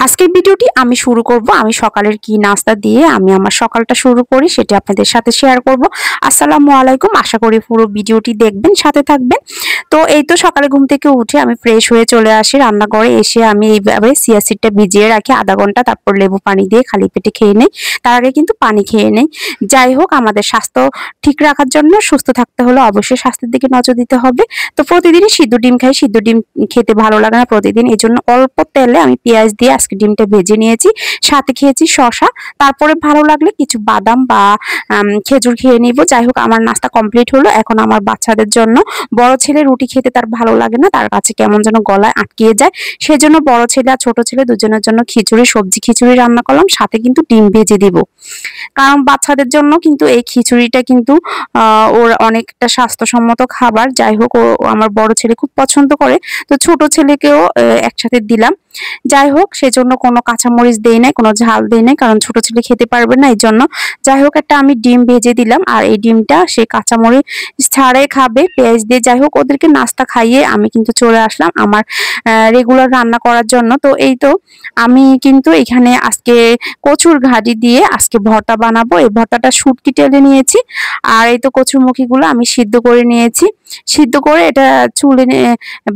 আজকের ভিডিওটি আমি শুরু করব আমি সকালের কি নাস্তা দিয়ে আমি আমার সকালটা শুরু করি সেটা আপনাদের সাথে শেয়ার করব। আসসালামু আলাইকুম, আশা করি পুরো ভিডিওটি দেখবেন, সাথে থাকবেন। তো এই তো সকালে ঘুম থেকে উঠে আমি ফ্রেশ হয়ে চলে আসি রান্নাঘরে। এসে আমি এইভাবে চিয়া সিডটা ভিজিয়ে রাখি আধা ঘন্টা, তারপর লেবু পানি দিয়ে খালি পেটে খেয়ে নেই। তার আগে কিন্তু পানি খেয়ে নেই। যাই হোক, আমাদের স্বাস্থ্য ঠিক রাখার জন্য, সুস্থ থাকতে হলে অবশ্যই স্বাস্থ্যের দিকে নজর দিতে হবে। তো প্রতিদিনই সিদ্ধ ডিম খাই, সিদ্ধ ডিম খেতে ভালো লাগে না প্রতিদিন, এই জন্য অল্প তেলে আমি পেঁয়াজ দিয়ে আজকে ডিমটা ভেজে নিয়েছি, সাথে খেয়েছি শসা। তারপরে ভালো লাগলে কিছু বাদাম বা খেজুর খেয়ে নিব। যাই হোক, আমার নাস্তা কমপ্লিট হলো। এখন আমার বাচ্চাদের জন্য, বড় ছেলে রুটি খেতে তার ভালো লাগে না, তার কাছে কেমন যেন গলায় আটকিয়ে যায়, সেজন্য বড় ছেলে আর ছোট ছেলে দুজনের জন্য খিচুড়ি, সবজি খিচুড়ি রান্না করলাম, সাথে কিন্তু ডিম ভেজে দিব। কারণ বাচ্চাদের জন্য কিন্তু এই খিচুড়িটা কিন্তু ওর অনেকটা স্বাস্থ্যসম্মত খাবার। যাই হোক, ও আমার বড় ছেলে খুব পছন্দ করে, তো ছোট ছেলেকেও একসাথে দিলাম। যাই হোক, সেজন্য কোনো কাঁচামরিচ দেই নাই, কোনো ঝাল দেই নাই, কারণ ছোট ছেলে খেতে পারবে না, এই জন্য। যাই হোক, একটা আমি ডিম ভেজে দিলাম, আর এই ডিমটা সে কাঁচামরিচ ছাড়াই খাবে পেঁয়াজ দিয়ে। যাই হোক, ওদেরকে নাস্তা খাইয়ে আমি কিন্তু চলে আসলাম আমার রেগুলার রান্না করার জন্য। তো এই তো আমি কিন্তু এখানে আজকে কচুর ঘাটি দিয়ে আজকে ভর্তা বানাবো। এই ভর্তাটা শুটকি টেলে নিয়েছি, আর এই তো কচুরমুখীগুলো আমি সিদ্ধ করে নিয়েছি। সিদ্ধ করে এটা চুলে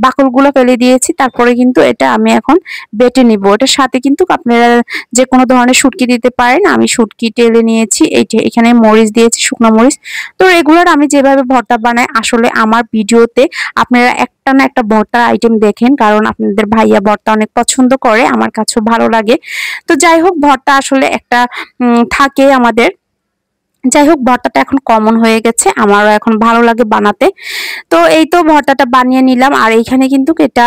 বাকলগুলো ফেলে দিয়েছি। তারপরে কিন্তু এটা আমি এখন বেটে নিব। এটার সাথে কিন্তু আপনারা যে কোনো ধরনের শুটকি দিতে পারেন। আমি শুটকি টেলে নিয়েছি, এখানে মরিচ দিয়েছি, শুকনো মরিচ। তো রেগুলার আমি যেভাবে ভর্তা বানাই, আসলে আমার ভিডিওতে আপনারা একটা না একটা ভর্তার আইটেম দেখেন, কারণ আপনাদের ভাইয়া ভর্তা অনেক পছন্দ করে, আমার কাছেও ভালো লাগে। তো যাই হোক, ভর্তা আসলে একটা থাকে আমাদের। যাই হোক, ভর্তাটা এখন কমন হয়ে গেছে, আমারও এখন ভালো লাগে বানাতে। তো এই তো ভর্তাটা বানিয়ে নিলাম, আর এইখানে কিন্তু এটা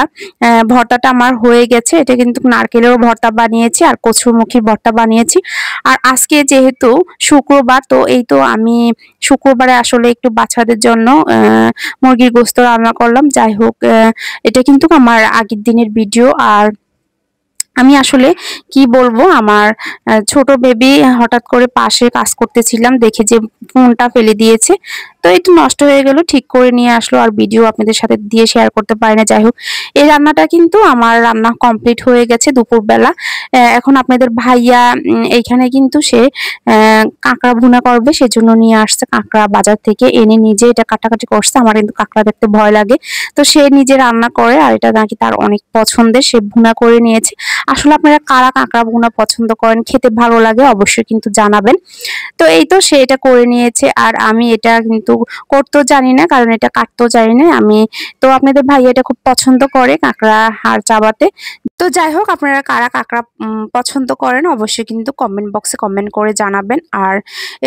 ভর্তাটা আমার হয়ে গেছে। এটা কিন্তু নারকেলেরও ভর্তা বানিয়েছি আর কচুরমুখীর ভর্তা বানিয়েছি। আর আজকে যেহেতু শুক্রবার, তো এই তো আমি শুক্রবারে আসলে একটু বাচ্চাদের জন্য মুরগির গোশত রান্না করলাম। যাই হোক, এটা কিন্তু আমার আগের দিনের ভিডিও। আর আমি আসলে কি বলবো, আমার ছোট বেবি হঠাৎ করে পাশে কাজ করতেছিলাম, দেখে যে ফোনটা ফেলে দিয়েছে, তো একটু নষ্ট হয়ে গেল, ঠিক করে নিয়ে আসলো, আর ভিডিও আপনাদের সাথে দিয়ে শেয়ার করতে পারি না। যাই হোক, এই রান্নাটা কিন্তু আমার রান্না কমপ্লিট হয়ে গেছে দুপুরবেলা। এখন আপনাদের ভাইয়া এইখানে কিন্তু সে কাঁকড়া ভুনা করবে, সেজন্য নিয়ে আসছে কাঁকড়া বাজার থেকে, এনে নিজে এটা কাটাকাটি করছে। আমার কিন্তু কাঁকড়া দেখতে ভয় লাগে, তো সে নিজে রান্না করে, আর এটা নাকি তার অনেক পছন্দের, সে ভুনা করে নিয়েছে। আসলে আপনারা কারা কাঁকড়া ভুনা পছন্দ করেন, খেতে ভালো লাগে, অবশ্যই কিন্তু জানাবেন। তো এই তো সে এটা করে নিয়েছে, আর আমি এটা কিন্তু করতেও জানি না, কারণ এটা কাটতেও জানি না আমি। তো আপনাদের ভাই এটা খুব পছন্দ করে কাঁকড়া হাড় চাবাতে। তো যাই হোক, আপনারা কারা কাঁকড়া পছন্দ করেন অবশ্যই কিন্তু কমেন্ট বক্সে কমেন্ট করে জানাবেন। আর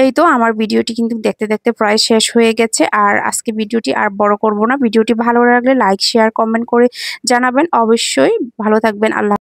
এই তো আমার ভিডিওটি কিন্তু দেখতে দেখতে প্রায় শেষ হয়ে গেছে, আর আজকে ভিডিওটি আর বড় করব না। ভিডিওটি ভালো লাগলে লাইক, শেয়ার, কমেন্ট করে জানাবেন। অবশ্যই ভালো থাকবেন। আল্লাহ।